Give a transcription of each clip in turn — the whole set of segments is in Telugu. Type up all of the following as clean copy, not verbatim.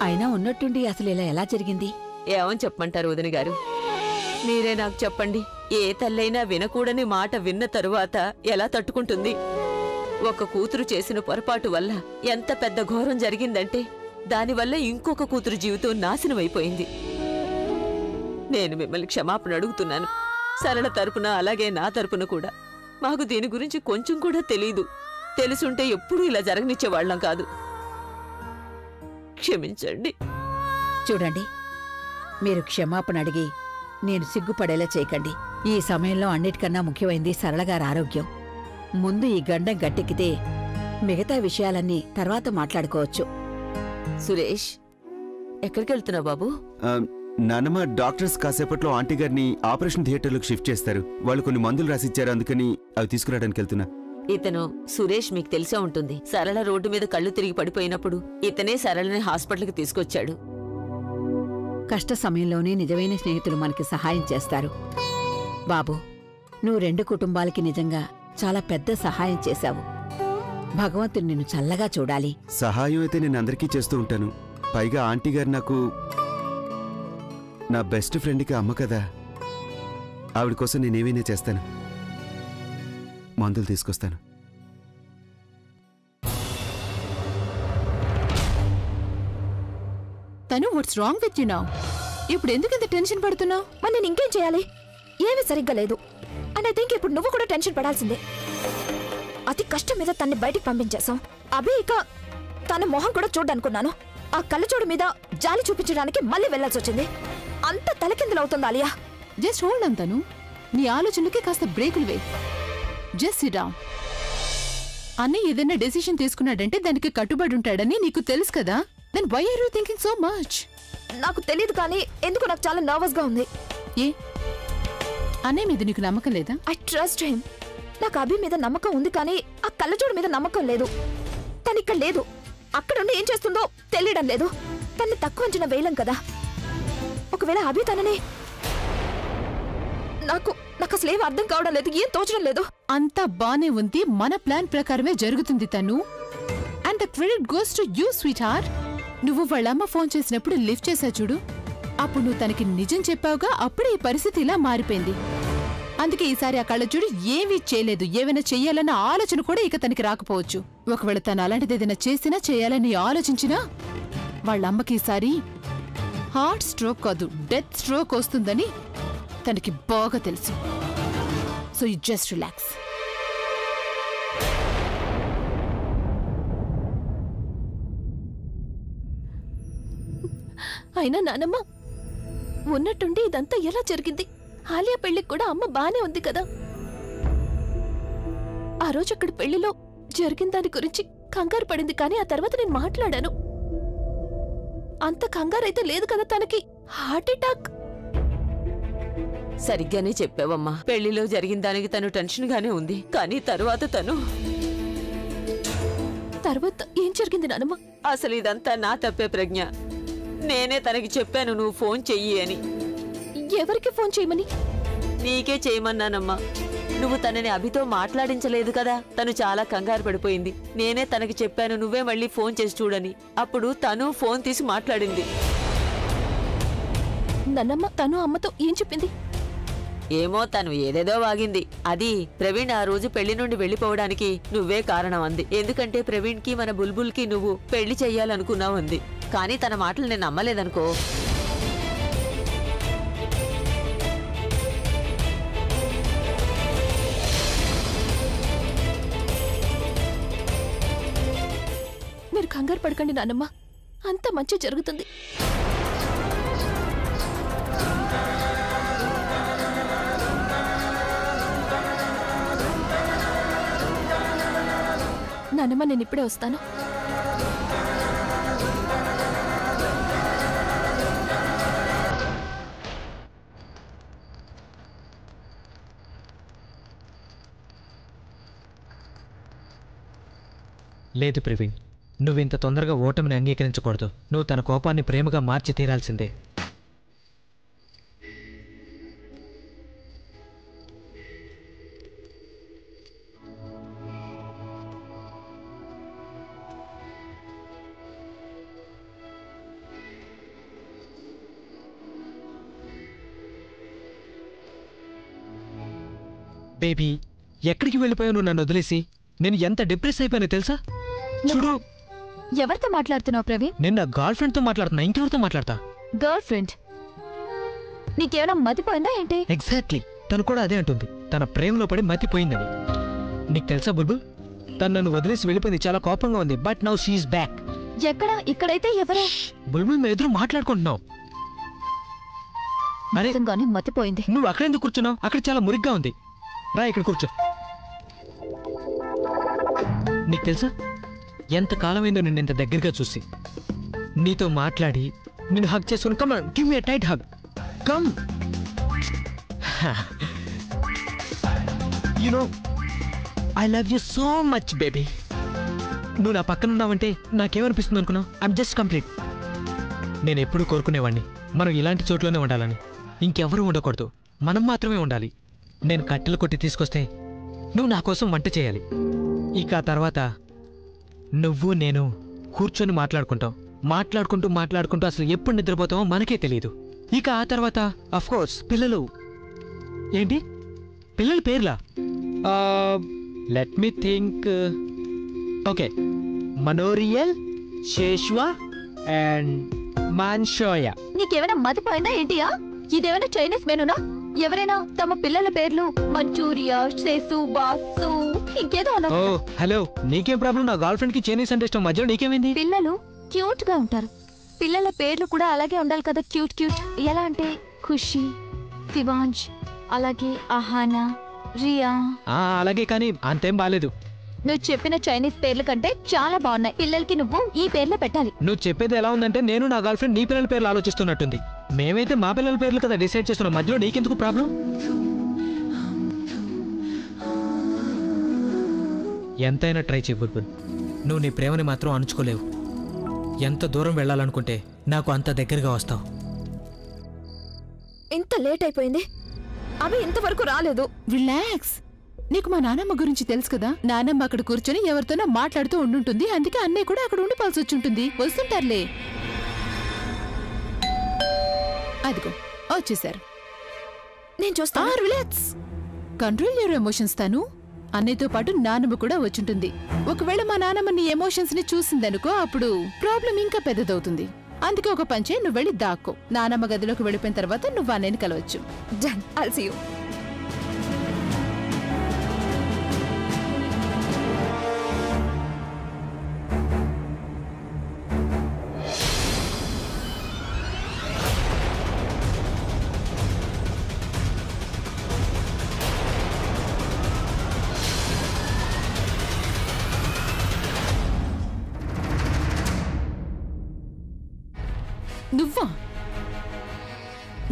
అయినా ఉన్నట్టుండి అసలు ఇలా ఎలా జరిగింది? ఏమని చెప్పమంటారు వదిన గారు? మీరే నాకు చెప్పండి. ఏ తల్లైనా వినకూడని మాట విన్న తరువాత ఎలా తట్టుకుంటుంది? ఒక కూతురు చేసిన పొరపాటు వల్ల ఎంత పెద్ద ఘోరం జరిగిందంటే దానివల్ల ఇంకొక కూతురు జీవితం నాశనమైపోయింది. నేను మిమ్మల్ని క్షమాపణ అడుగుతున్నాను. సరళ తరపున అలాగే నా తరపున కూడా. మాకు దీని గురించి కొంచెం కూడా తెలీదు. తెలుసుంటే ఎప్పుడూ ఇలా జరగనిచ్చేవాళ్ళం కాదు. క్షమించండి. చూడండి, మీరు క్షమాపణ అడిగి నేను సిగ్గుపడేలా చేయకండి. ఈ సమయంలో అన్నిటికన్నా ముఖ్యమైంది సరళగారి ఆరోగ్యం. ముందు ఈ గండం గట్టెక్కితే మిగతా విషయాలన్నీ తర్వాత మాట్లాడుకోవచ్చు. సురేష్, ఎక్కడికి వెళ్తున్నావు బాబు? నానమ్మ, డాక్టర్స్ కాసేపట్లో ఆంటీ గారిని ఆపరేషన్ థియేటర్లోకి షిఫ్ట్ చేస్తారు. వాళ్ళు కొన్ని మందులు రాసిచ్చారు, అందుకని అవి తీసుకురావడానికి వెళ్తున్నా. ఇతను సురేష్ మీకు తెలిసే ఉంటుంది. సరళ రోడ్డు మీద కళ్ళు తిరిగి పడిపోయినప్పుడు ఇతనే సరళని హాస్పిటల్కి తీసుకొచ్చాడు. కష్ట సమయంలోనే నిజమైన స్నేహితులు మనకి సహాయం చేస్తారు. బాబు, నువ్వు 2 కుటుంబాలకి నిజంగా చాలా పెద్ద సహాయం చేశావు. భగవంతుడు నిన్ను చల్లగా చూడాలి. సహాయం అయితే నేను అందరికీ చేస్తూ ఉంటాను. పైగా ఆంటీ గారు నాకు నా బెస్ట్ ఫ్రెండ్కి అమ్మ కదా. ఆవిడ కోసం నేనేమైనా చేస్తాను. మందులు తీసుకొస్తాను. తను what's wrong with you now? ఇప్పుడు ఎందుకు ఇంత టెన్షన్ పడుతున్నావు? మరి నేను ఇంకేం చేయాలి? ఏమీ సరిగ్గా లేదు. అండ్ ఐ థింక్ ఇప్పుడు నువ్వు కూడా టెన్షన్ పడాల్సిందే. అతి కష్టం మీద తన్ని బయటికి పంపించేశాం. అభి ఇక తన మొహం కూడా చూడ్డానుకున్నాను. ఆ కళ్ళచోడు మీద జాలి చూపించడానికి మళ్ళీ వెళ్లాల్సి వచ్చింది. అంత తలకిందులవుతుంది ఆలియా. జస్ట్ హోల్డ్ ఆన్ తను. నీ ఆలోచనలకి కాస్త బ్రేకులు వే. Just SIT down. అన్నయ్య ఏదైనా డెసిషన్ తీసుకున్నాడంటే దానికి కట్టుబడి ఉంటాడని నీకు తెలుసు కదా. Then why are you thinking so much? నాకు తెలియదు, కానీ ఎందుకు నాకు చాలా నర్వస్ గా ఉంది. ఏ అన్నయ్య మీద నీకు నమ్మకం లేదా? I trust him. నాకు అభి మీద నమ్మకం ఉంది, కానీ ఆ కళ్ళజోడు మీద నమ్మకం లేదు. తను ఇక్కడ లేదు. అక్కడుండి ఏం చేస్తుందో తెలియడం లేదు. తన్ని తక్కువ అంచనా వేయలేం కదా. ఒకవేళ అభి తనని నాకు అసలు ఏం అర్థం కావడం లేదు. ఏం తోచడం లేదు. అంతా బానే ఉంది. మన ప్లాన్ ప్రకారమే జరుగుతుంది తను. And the credit goes to you sweet heart. నువ్వు వాళ్ళమ్మ ఫోన్ చేసినప్పుడు లిఫ్ట్ చేసా చూడు. అప్పుడు నువ్వు తనకి నిజం చెప్పావుగా. అప్పుడే ఈ పరిస్థితి ఇలా మారిపోయింది. అందుకే ఈసారి ఆ కళ్ళజోడు ఏమీ చేయలేదు. ఏమైనా చెయ్యాలన్న ఆలోచన కూడా ఇక తనకి రాకపోవచ్చు. ఒకవేళ తను అలాంటిది ఏదైనా చేసినా చేయాలని ఆలోచించినా వాళ్ళమ్మకి ఈసారి హార్ట్ స్ట్రోక్ కాదు, డెత్ స్ట్రోక్ వస్తుందని తనకి బాగా తెలుసు. So you just relax. అయినా నానమ్మ, ఉన్నట్టుండి ఇదంతా ఎలా జరిగింది? ఆలియా పెళ్లికి కూడా అమ్మ బానే ఉంది కదా. ఆ రోజు అక్కడ పెళ్లిలో జరిగిన దాని గురించి కంగారు పడింది, కానీ ఆ తర్వాత నేను మాట్లాడాను. అంత కంగారైతే లేదు కదా తనకి. Heart attack. సరిగ్గానే చెప్పావమ్మా. పెళ్లిలో జరిగిన దానికి తను టెన్షన్ గానే ఉంది, కానీ తరువాత తర్వాత ఏం జరిగింది నానమ్మ? అసలు ఇదంతా నా తప్పే ప్రజ్ఞ. నేనే తనకి చెప్పాను నువ్వు ఫోన్ చెయ్యి అని. ఎవరికి ఫోన్ చేయమని? నీకే చేయమన్నానమ్మా. నువ్వు తనని అభితో మాట్లాడించలేదు కదా. తను చాలా కంగారు పడిపోయింది. నేనే తనకి చెప్పాను నువ్వే మళ్ళీ ఫోన్ చేసి చూడని. అప్పుడు తను ఫోన్ తీసి మాట్లాడింది. నన్నమ్మ తను అమ్మతో ఏం చెప్పింది? ఏమో, తను ఏదేదో వాగింది. అది ప్రవీణ్ ఆ రోజు పెళ్లి నుండి వెళ్లిపోవడానికి నువ్వే కారణం అంది. ఎందుకంటే ప్రవీణ్ కి మన బుల్బుల్ కి నువ్వు పెళ్లి చెయ్యాలనుకున్నావు అంది. కానీ తన మాటలు నేను నమ్మలేదనుకో. మీరు కంగారు పడకండి నానమ్మ, అంత మంచి జరుగుతుంది. నానమ్మ, నేను ఇప్పుడే వస్తాను. లేదు ప్రవీణ్, నువ్వింత తొందరగా ఓటమిని అంగీకరించకూడదు. నువ్వు తన కోపాన్ని ప్రేమగా మార్చి తీరాల్సిందే. బేబీ ఎక్కడికి వెళ్ళిపోయావు నువ్వు నన్ను వదిలేసి? నేను ఎంత డిప్రెస్ అయిపోయానో తెలుసా? చూడు, ఎవరితో మాట్లాడుతున్నావు ప్రవీణ్? నేను నా గర్ల్ ఫ్రెండ్తో మాట్లాడుతున్నా, ఇంకెవరితో మాట్లాడతా? Girl friend? నీకేమైనా మతిపోయిందా ఏంటి? ఎగ్జాక్ట్లీ, తను కూడా అదే అంటుంది. తన ప్రేమలో పడి మతిపోయిందని. నీకు తెలుసా బుల్బుల్, తను నన్ను వదిలేసి వెళ్ళిపోయింది, చాలా కోపంగా ఉంది. But now she's back. ఎక్కడ? ఇక్కడైతే ఎవరు? బుల్బుల్, మేము ఎదురు మాట్లాడుకుంటున్నావు. అరే నిజంగానే మతిపోయింది. నువ్వు అక్కడ ఎందుకు కూర్చున్నావు? అక్కడ చాలా మురిగ్గా ఉంది. రా ఇక్కడ కూర్చో. నీకు తెలుసా ఎంత కాలమైందో నిన్ను ఇంత దగ్గరగా చూసి, నీతో మాట్లాడి, నిన్ను హగ్ చేసుకుని. Come on, give me a tight hug. Come. You know I love you so much baby. నువ్వు నా పక్కన ఉన్నావంటే నాకేమనిపిస్తుంది అనుకున్నావు? I'm just complete. నేను ఎప్పుడూ కోరుకునేవాడిని మనం ఇలాంటి చోట్లోనే ఉండాలని. ఇంకెవరూ ఉండకూడదు, మనం మాత్రమే ఉండాలి. నేను కట్టెలు కొట్టి తీసుకొస్తే నువ్వు నా కోసం వంట చేయాలి. ఇక ఆ తర్వాత నువ్వు నేను కూర్చొని మాట్లాడుకుంటాం. మాట్లాడుకుంటూ అసలు ఎప్పుడు నిద్రపోతామో మనకే తెలియదు. ఇక ఆ తర్వాత అఫ్కోర్స్ పిల్లలు. ఏంటి పిల్లల పేర్లా? Let me think. ఓకే, మనోరియల్, శేష్వా అండ్ మాన్షోయా. నీకేమైనా మతిపోయిందా ఏంటియా? ఇదేమైనా చైనీస్ మెనూనా? ఎవరైనా తమ పిల్లల పేర్లు మంచూరియా, శేసు, బాసు ఇంకేదో అలా. ఓ హలో, నీకేం ప్రాబ్లం? నా గర్ల్ ఫ్రెండ్ కి చైనీస్ అంటే ఇష్టం, మధ్యలో నీకేమైంది? పిల్లలు క్యూట్ గా ఉంటారు. పిల్లల పేర్లు కూడా అలాగే ఉండాలి కదా, క్యూట్ క్యూట్. ఎలా అంటే ఖుషి, శివాంజ్, అలాగే అహానా, రియా. అలాగే, కానీ అంతేం బాలేదు. నువ్వు చెప్పిన చైనీస్ పేర్ల కంటే చాలా బాగున్నాయి. పిల్లలకి నువ్వు ఈ పేర్లు పెట్టాలి. నువ్వు చెప్పేది ఎలా ఉందంటే నేను నా గర్ల్ ఫ్రెండ్ నీ పిల్లల పేర్లు ఆలోచిస్తున్నట్టుంది. మేమైతే మా పిల్లల పేర్లు కదా డిసైడ్ చేస్తున్నాం, మధ్యలో నీకెందుకు ప్రాబ్లం? ఎంతైనా ట్రై చేయి బుల్బుల్, నువ్వు నీ ప్రేమని మాత్రం అణుచుకోలేవు. ఎంత దూరం వెళ్ళాలనుకుంటే నాకు అంత దగ్గరగా వస్తావు. ఇంత లేట్ అయిపోయింది, అవి ఇంతవరకు రాలేదు. రిలాక్స్. నీకు మా నానమ్మ గురించి తెలుసు కదా. నానమ్మ అక్కడ కూర్చొని ఎవరితోనో మాట్లాడుతూ ఉండుంటుంది. అందుకే అన్నయ్య కూడా అక్కడ ఉండిపోవాల్సి వచ్చుంటుంది. వస్తుంటారులే. అదిగో వచ్చేసారు. నేను చూస్తా. Relax, control your emotions. తను అన్నయ్యతో పాటు నానమ్మ కూడా వచ్చుంటుంది. ఒకవేళ మా నానమ్మ నీ ఎమోషన్స్ ని చూసిందనుకో, అప్పుడు ప్రాబ్లం ఇంకా పెద్దదవుతుంది. అందుకే ఒక పంచే, నువ్వు వెళ్ళి దాక్కో. నానమ్మ గదిలోకి వెళ్ళిపోయిన తర్వాత నువ్వు అన్నయ్యని కలవచ్చు. Done, I'll see you. నువ్వా?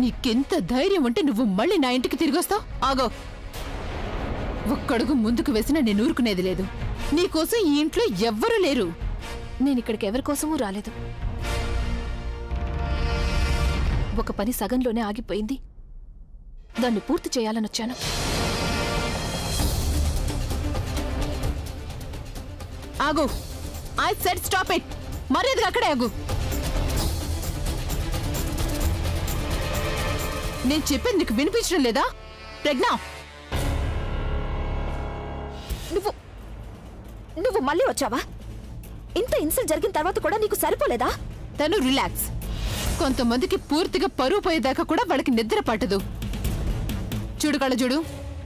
నీకెంత ధైర్యం ఉంటే నువ్వు మళ్ళీ నా ఇంటికి తిరిగొస్తావు? ఆగో, ఒక్కడుగు ముందుకు వేసినా నేను ఊరుకునేది లేదు. నీకోసం ఈ ఇంట్లో ఎవ్వరూ లేరు. నేను ఇక్కడికి ఎవరి కోసమూ రాలేదు. ఒక పని సగంలోనే ఆగిపోయింది, దాన్ని పూర్తి చేయాలని వచ్చాను. ఆగు, ఐ సెడ్ స్టాప్ ఇట్. మర్యాదగా అక్కడే ఆగు. నేను చెప్పేది నీకు వినిపించడం లేదా? ప్రజ్ఞ, నువ్వు మళ్ళీ వచ్చావా? ఇంత ఇన్సల్ట్ జరిగిన తర్వాత కూడా నీకు సరిపోలేదా? తను రిలాక్స్. కొంతమందికి పూర్తిగా పరువు పోయేదాకా కూడా వాళ్ళకి నిద్ర పట్టదు. చూడు కళ్ళ చూడు,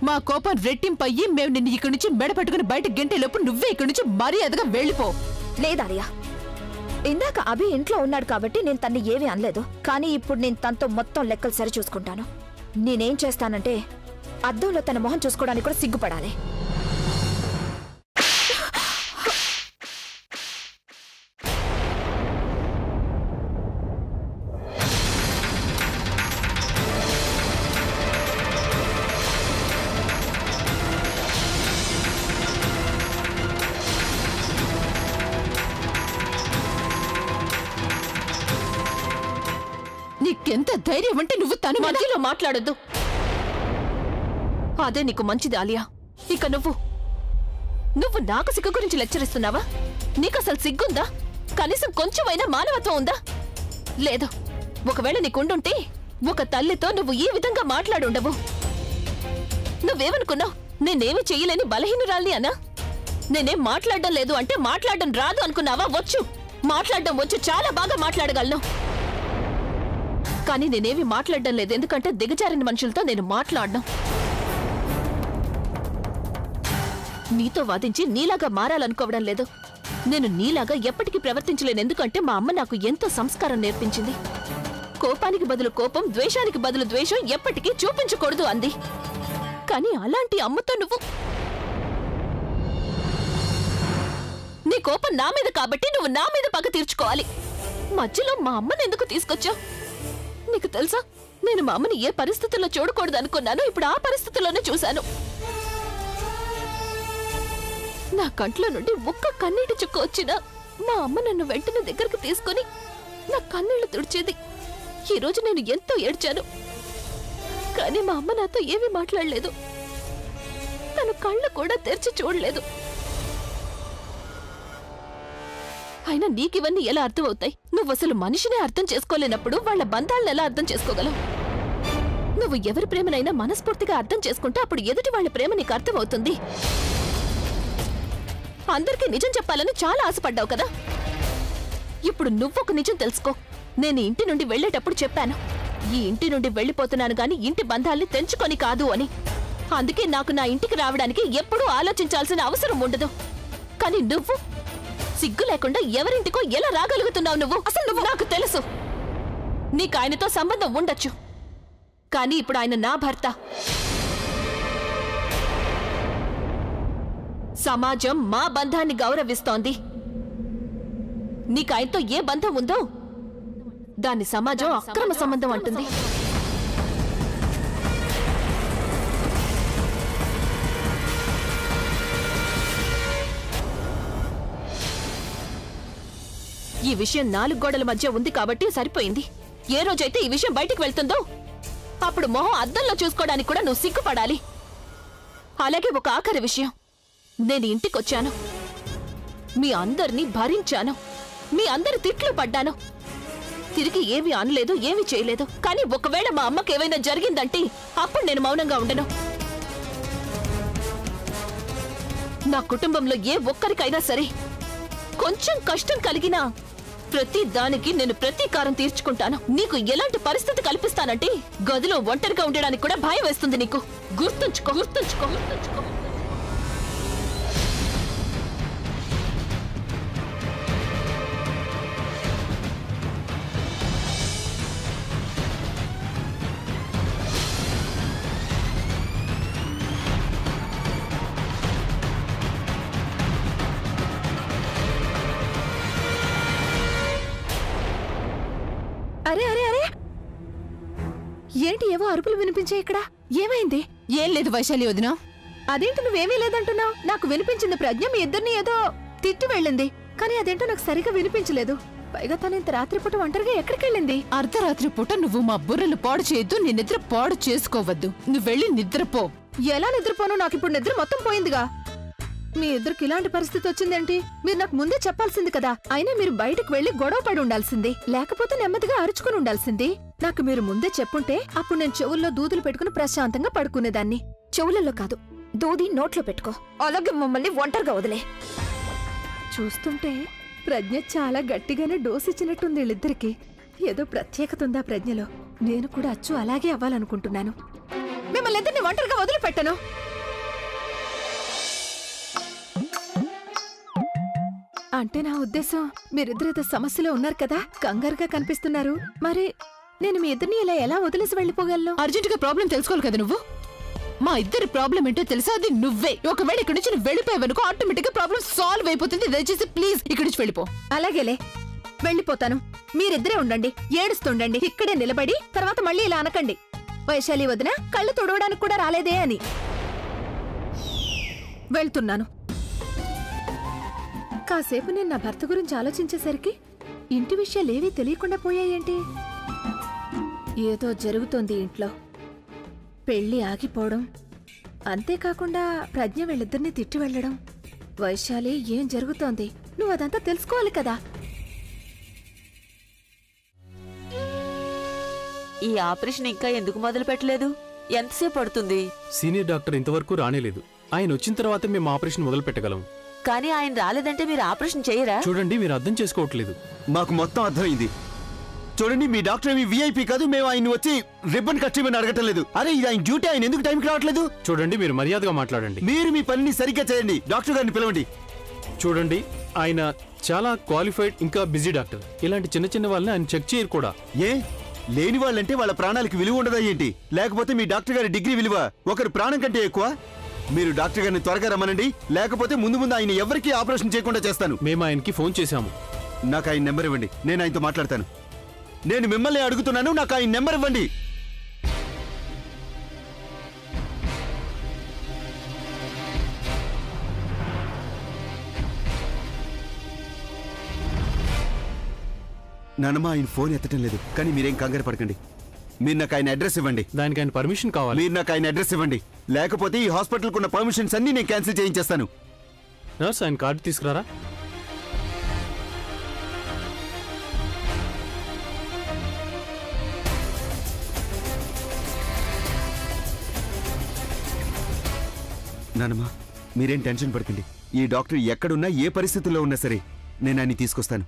మా కోపం రెట్టింపయ్యి మేము నిన్ను ఇక్కడి నుంచి మెడ పట్టుకుని బయట గంటేలోపు నువ్వే ఇక్కడి నుంచి మర్యాదగా వెళ్ళిపో. లేదారియా, ఇందాక అభి ఇంట్లో ఉన్నాడు కాబట్టి నేను తన్ని ఏమీ అనలేదు. కానీ ఇప్పుడు నేను తనతో మొత్తం లెక్కలు సరి చూసుకుంటాను. నేనేం చేస్తానంటే అద్దంలో తన మొహం చూసుకోవడానికి కూడా సిగ్గుపడాలి. నీకెంత ధైర్యం అంటే నువ్వు తను మధ్యలో మాట్లాడొద్దు. అదే నీకు మంచిది ఆలియా. ఇక నువ్వు నాకు సిగ్గు గురించి లెక్చర్ ఇస్తున్నావా? నీకు అసలు సిగ్గుందా? కనీసం కొంచెమైనా మానవత్వం ఉందా? లేదు. ఒకవేళ నీకుండుంటే ఒక తల్లితో నువ్వు ఈ విధంగా మాట్లాడుండవు. నువ్వేమనుకున్నావు? నేనేమి చెయ్యలేని బలహీనురాల్ని అనా? నేనేం మాట్లాడడం లేదు అంటే మాట్లాడడం రాదు అనుకున్నావా? వచ్చు, మాట్లాడడం వచ్చు, చాలా బాగా మాట్లాడగలను. కానీ నేనేమి మాట్లాడడం లేదు, ఎందుకంటే దిగజారిన మనుషులతో నేను మాట్లాడను. నీతో వాదించి నీలాగా మారాలనుకోవడం లేదు. నేను నీలాగా ఎప్పటికీ ప్రవర్తించలేను, ఎందుకంటే మా అమ్మ నాకు ఎంతో సంస్కారం నేర్పించింది. కోపానికి బదులు కోపం, ద్వేషానికి బదులు ద్వేషం ఎప్పటికీ చూపించకూడదు అంది. కానీ అలాంటి అమ్మతో నువ్వు, నీ కోపం నా మీద కాబట్టి నువ్వు నా మీద పగ తీర్చుకోవాలి. మధ్యలో మా అమ్మని ఎందుకు తీసుకొచ్చావు? నీకు తెలుసా, నేను మా అమ్మని ఏ పరిస్థితుల్లో చూడకూడదు అనుకున్నాను, ఇప్పుడు ఆ పరిస్థితుల్లోనే చూశాను. నా కంట్లో నుండి ఒక్క కన్నీటి చుక్క వచ్చినా మా అమ్మ నన్ను వెంటనే దగ్గరకు తీసుకొని నా కన్నీళ్లు తుడిచేది. ఈరోజు నేను ఎంతో ఏడ్చాను, కానీ మా అమ్మ నాతో ఏమీ మాట్లాడలేదు. తను కళ్ళు కూడా తెరిచి చూడలేదు. అయినా నీకివన్నీ ఎలా అర్థమవుతాయి? నువ్వు అసలు మనిషినే అర్థం చేసుకోలేనప్పుడు వాళ్ళ బంధాలను ఎలా అర్థం చేసుకోగలవు? నువ్వు ఎవరి ప్రేమనైనా మనస్ఫూర్తిగా అర్థం చేసుకుంటే అప్పుడు ఎదుటి వాళ్ళ ప్రేమ నీకు అర్థమవుతుంది. అందరికీ నిజం చెప్పాలని చాలా ఆశపడ్డావు కదా. ఇప్పుడు నువ్వొక నిజం తెలుసుకో. నేను ఇంటి నుండి వెళ్లేటప్పుడు చెప్పాను, ఈ ఇంటి నుండి వెళ్లిపోతున్నాను గాని ఇంటి బంధాల్ని తెంచుకొని కాదు అని. అందుకే నాకు నా ఇంటికి రావడానికి ఎప్పుడూ ఆలోచించాల్సిన అవసరం ఉండదు. కానీ నువ్వు సిగ్గు లేకుండా ఎవరింటికో ఎలా రాగలుగుతున్నావు? నువ్వు అసలు నువ్వు నాకు తెలుసు, నీకు ఆయనతో సంబంధం ఉండొచ్చు, కానీ ఇప్పుడు ఆయన నా భర్త. సమాజం మా బంధాన్ని గౌరవిస్తోంది. నీకు ఆయనతో ఏ బంధం ఉందో దాన్ని సమాజం అక్రమ సంబంధం అంటుంది. ఈ విషయం 4 గోడల మధ్య ఉంది కాబట్టి సరిపోయింది. ఏ రోజైతే ఈ విషయం బయటికి వెళ్తుందో అప్పుడు మొహం అద్దంలో చూసుకోవడానికి కూడా నువ్వు సిగ్గుపడాలి. అలాగే ఒక ఆఖరి విషయం, నేను ఇంటికొచ్చాను, మీ అందరినీ భరించాను, మీ అందరి తిట్లు పడ్డాను, తిరిగి ఏమీ అనలేదు, ఏమీ చేయలేదు. కానీ ఒకవేళ మా అమ్మకి ఏమైనా జరిగిందంటే అప్పుడు నేను మౌనంగా ఉండను. నా కుటుంబంలో ఏ ఒక్కరికైనా సరే కొంచెం కష్టం కలిగినా ప్రతి దానికి నేను ప్రతీకారం తీర్చుకుంటాను. నీకు ఎలాంటి పరిస్థితి కల్పిస్తానంటే గదిలో ఒంటరిగా ఉండడానికి కూడా భయం వేస్తుంది నీకు. గుర్తుంచుకో, గుర్తుంచుకో, గుర్తుంచుకో. అరే అరే అరే, ఏంటి ఏవో అరుపులు వినిపించాయి ఇక్కడ? ఏమైంది? ఏం లేదు వైశాలి వదినా. అదేంటి నువ్వేమీ లేదంటున్నావు? నాకు వినిపించింది ప్రజ్ఞ మీ ఇద్దరిని ఏదో తిట్టి వెళ్ళింది, కానీ అదేంటో నాకు సరిగా వినిపించలేదు. పైగా తను ఇంత రాత్రిపూట ఒంటరిగా ఎక్కడికి వెళ్ళింది? అర్ధరాత్రి పూట నువ్వు మా బుర్రలు పాడు చేయొద్దు, నీ నిద్ర పాడు చేసుకోవద్దు. నువ్వు వెళ్ళి నిద్రపో. ఎలా నిద్రపోను? నాకు ఇప్పుడు నిద్ర మొత్తం పోయిందిగా. మీ ఇద్దరికి ఇలాంటి పరిస్థితి వచ్చిందేంటి? మీరు నాకు ముందే చెప్పాల్సింది కదా. అయినా మీరు బయటకు వెళ్లి గొడవ పడి ఉండాల్సింది, లేకపోతే నెమ్మదిగా అరుచుకుని ఉండాల్సింది. నాకు మీరు ముందే చెప్పుంటే అప్పుడు నేను చెవుల్లో దూదులు పెట్టుకుని ప్రశాంతంగా పడుకునేదాన్ని. చెవులలో కాదు, దూది నోట్లో పెట్టుకో. అలాగే మమ్మల్ని ఒంటరిగా వదిలే. చూస్తుంటే ప్రజ్ఞ చాలా గట్టిగానే డోస్ ఇచ్చినట్టుంది వీళ్ళిద్దరికి. ఏదో ప్రత్యేకత ఉందా ప్రజ్ఞలో? నేను కూడా అచ్చు అలాగే అవ్వాలనుకుంటున్నాను. మిమ్మల్ని ఇద్దరిని ఒంటరిగా వదిలిపెట్టను. అంటే నా ఉద్దేశం, మీరిద్దరేదో సమస్యలో ఉన్నారు కదా, కంగారుగా కనిపిస్తున్నారు. మరి నేను మీ ఇద్దరిని ఇలా ఎలా వదిలేసి వెళ్ళిపోగలను? అర్జెంటుగా ప్రాబ్లం తెలుసుకోవాలి కదా నువ్వు. మా ఇద్దరి ప్రాబ్లం ఏంటో తెలుసా? అది నువ్వే. ఒకవేళ ఇక్కడి నుంచి నువ్వు వెళ్ళిపోయావనుకో ఆటోమేటిక్ గా ప్రాబ్లం సాల్వ్ అయిపోతుంది. దయచేసి ప్లీజ్ ఇక్కడి నుంచి వెళ్ళిపో. అలాగేలే, వెళ్ళిపోతాను. మీరిద్దరే ఉండండి, ఏడుస్తుండండి. ఇక్కడే నిలబడి తర్వాత మళ్ళీ ఇలా అనకండి, వైశాలి వదిన కళ్ళు తుడవడానికి కూడా రాలేదే అని. వెళ్తున్నాను. కాసేపు నేను నా భర్త గురించి ఆలోచించేసరికి ఇంటి విషయాలేవీ తెలియకుండా పోయాయేంటి? ఏదో జరుగుతోంది ఇంట్లో. పెళ్లి ఆగిపోవడం, అంతేకాకుండా ప్రజ్ఞ వీళ్ళిద్దరిని తిట్టి వెళ్ళడం. వైశాలి, ఏం జరుగుతోంది? నువ్వు అదంతా తెలుసుకోవాలి కదా. ఈ ఆపరేషన్ ఇంకా ఎందుకు మొదలు పెట్టలేదు? ఎంతసేపు పడుతుంది? సీనియర్ డాక్టర్ ఇంతవరకు రానేలేదు. ఆయన వచ్చిన తర్వాత మేము ఆపరేషన్ మొదలు పెట్టగలం. కానీ ఆయన రాలేదంటే మీరు ఆపరేషన్ చేయరా? చూడండి, మీరు అర్థం చేసుకోవట్లేదు. మాకు మొత్తం అర్థమైంది. చూడండి, మీ డాక్టర్ ఏమి విఐపి కాదు. మేము ఆయన వచ్చి రిబ్బన్ కట్ చేయమని అడగటం లేదు. అరే, ఇది ఆయన డ్యూటీ. ఆయన ఎందుకు టైంకి రావట్లేదు? చూడండి, మీరు మర్యాదగా మాట్లాడండి. మీరు మీ పనిని సరిగ్గా చేయండి. డాక్టర్ గారిని పిలవండి. చూడండి, ఆయన చాలా క్వాలిఫైడ్, ఇంకా బిజీ డాక్టర్. ఇలాంటి చిన్న చిన్న వాళ్ళని ఆయన చెక్ చేయరు కూడా. ఏ లేని వాళ్ళంటే వాళ్ళ ప్రాణాలకు విలువ ఉండదా ఏంటి? లేకపోతే మీ డాక్టర్ గారి డిగ్రీ విలువ ఒకరి ప్రాణం కంటే ఎక్కువ? మీరు డాక్టర్ గారిని త్వరగా రమ్మనండి, లేకపోతే ముందు ఆయన ఎవరికీ ఆపరేషన్ చేయకుండా చేస్తాను. మేము ఆయనకి ఫోన్ చేశాము. నాకు ఆయన నెంబర్ ఇవ్వండి, నేను ఆయనతో మాట్లాడతాను. నేను మిమ్మల్ని అడుగుతున్నాను, నాకు ఆయన నెంబర్ ఇవ్వండి. నానమ్మ ఆయన ఫోన్ ఎత్తటం లేదు, కానీ మీరేం కంగారు పడకండి. మీరు నాకు ఆయన అడ్రస్ ఇవ్వండి. దానికి ఆయన పర్మిషన్ కావాలి. మీరు నాకు ఆయన అడ్రస్ ఇవ్వండి, లేకపోతే ఈ హాస్పిటల్కి ఉన్న పర్మిషన్స్ అన్ని నేను క్యాన్సిల్ చేయించేస్తాను. నర్స్, ఆయన కార్డు తీసుకురారా. నానమ్మ మీరేం టెన్షన్ పడకండి. ఈ డాక్టర్ ఎక్కడున్నా ఏ పరిస్థితుల్లో ఉన్నా సరే నేను ఆయన్ని తీసుకొస్తాను.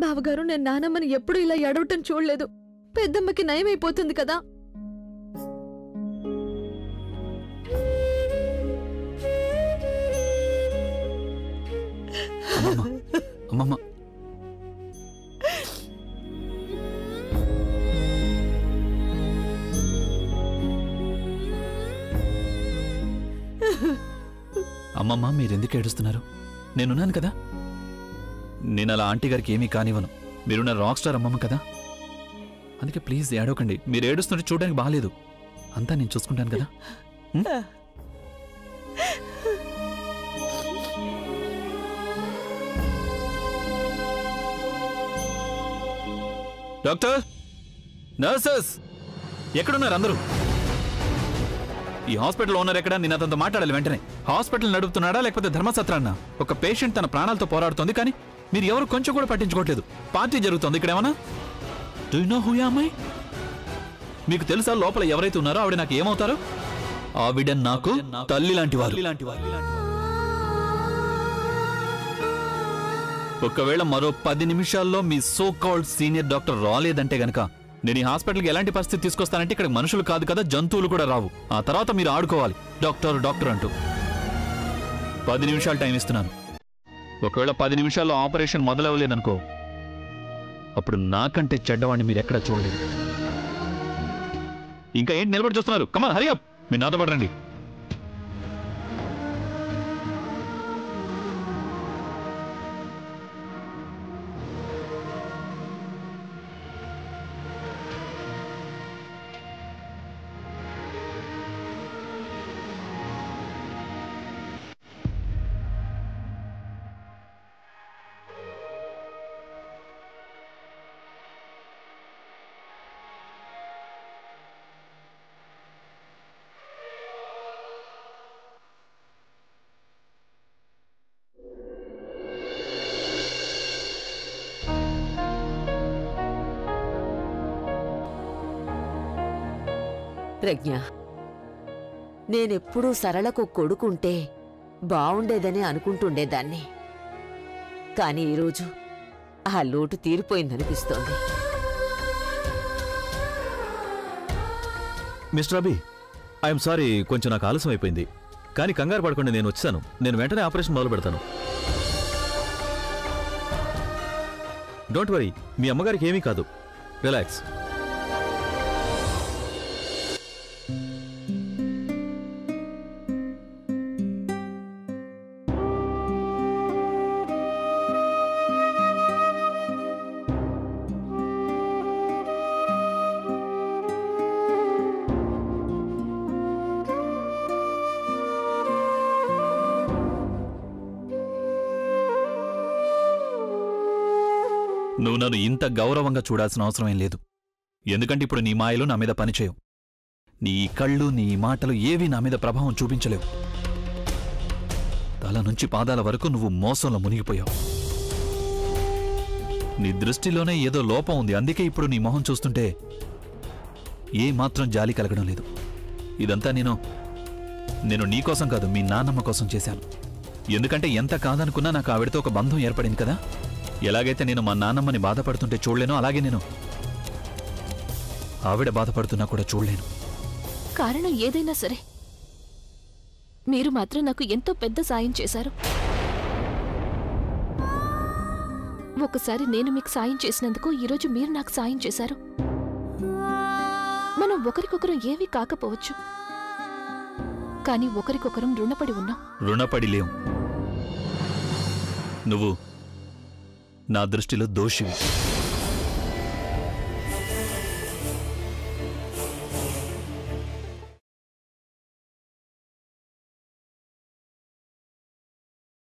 బావగారు, నేను నానమ్మని ఎప్పుడు ఇలా ఎడవటం చూడలేదు. పెద్దమ్మకి నయమైపోతుంది కదా. అమ్మమ్మ, అమ్మమ్మ మీరెందుకు ఏడుస్తున్నారు? నేనున్నాను కదా. నేను అలా ఆంటీ గారికి ఏమీ కానివ్వను. మీరు నా రాక్ స్టార్ అమ్మమ్మ కదా. అందుకే ప్లీజ్ ఏడవకండి. మీరు ఏడుస్తుంటే చూడడానికి బాగాలేదు. అంతా నేను చూసుకుంటాను కదా. డాక్టర్, నర్సెస్ ఎక్కడున్నారు అందరూ? ఈ హాస్పిటల్ ఓనర్ ఎక్కడ? నేను అతనితో మాట్లాడాలి వెంటనే. హాస్పిటల్ నడుపుతున్నాడా లేకపోతే ధర్మసత్రాన్నా? ఒక పేషెంట్ తన ప్రాణాలతో పోరాడుతోంది, కానీ మీరు ఎవరు కొంచెం కూడా పట్టించుకోవట్లేదు. పార్టీ జరుగుతోంది ఇక్కడేమన్నా? Do you know who am I? మీకు తెలుసా లోపల ఎవరైతే ఉన్నారో ఆవిడ నాకు ఏమవుతారో? ఆవిడ నాకు తల్లి లాంటి వారు. ఒకవేళ మరో 10 నిమిషాల్లో మీ సో కాల్డ్ సీనియర్ డాక్టర్ రాలేదంటే గనక నేను ఈ హాస్పిటల్కి ఎలాంటి పరిస్థితి తీసుకొస్తానంటే ఇక్కడ మనుషులు కాదు కదా, జంతువులు కూడా రావు. ఆ తర్వాత మీరు ఆడుకోవాలి డాక్టర్ డాక్టర్ అంటూ. 10 నిమిషాలు టైం ఇస్తున్నాను. ఒకవేళ 10 నిమిషాల్లో ఆపరేషన్ మొదలవ్వలేదనుకో, అప్పుడు నాకంటే చెడ్డవాడిని మీరు ఎక్కడ చూడలేదు. ఇంకా ఏంటి నిలబడి చూస్తున్నారు? కమాన్ హరి అప్, మీరు నాతో పడండి. ప్రజ్ఞ, నేనెప్పుడూ సరళకు కొడుకుంటే బావుండేదని అనుకుంటుండేదాన్ని. కాని ఈరోజు ఆ లోటు తీరిపోయిందనిపిస్తోంది. మిస్టర్ అబి, ఐఎమ్ సారీ, కొంచెం నాకు ఆలస్యం అయిపోయింది. కానీ కంగారు పడకుండా నేను వచ్చాను. నేను వెంటనే ఆపరేషన్ మొదలు పెడతాను. డోంట్ వరీ, మీ అమ్మగారికి ఏమీ కాదు. రిలాక్స్. నువ్వు నన్ను ఇంత గౌరవంగా చూడాల్సిన అవసరం ఏం లేదు. ఎందుకంటే ఇప్పుడు నీ మాయలు నా మీద పనిచేయవు. నీ కళ్ళు, నీ మాటలు ఏవీ నా మీద ప్రభావం చూపించలేవు. తల నుంచి పాదాల వరకు నువ్వు మోసంలో మునిగిపోయావు. నీ దృష్టిలోనే ఏదో లోపం ఉంది. అందుకే ఇప్పుడు నీ మొహం చూస్తుంటే ఏ మాత్రం జాలి కలగడం లేదు. ఇదంతా నేను నీకోసం కాదు, మీ నాన్నమ్మ కోసం చేశాను. ఎందుకంటే ఎంత కాదనుకున్నా నాకు ఆవిడతో ఒక బంధం ఏర్పడింది కదా. ఎలాగైతే నేను మా నాన్నమ్మని బాధపడుతుంటే చూడలేనో అలాగే నేను ఆవిడ బాధపడుతున్నా కూడా చూడలేను. కారణం ఏదైనా సరే మీరు మాత్రం నాకు ఎంతో పెద్ద సాయం చేశారు. ఒకసారి నేను మీకు సాయం చేసినందుకు ఈరోజు మీరు నాకు సాయం చేశారు. మనం ఒకరికొకరం ఏమీ కాకపోవచ్చు, కానీ ఒకరికొకరం రుణపడి ఉన్నాం. రుణపడి లేవు. నువ్వు నా దృష్టిలో దోషివి.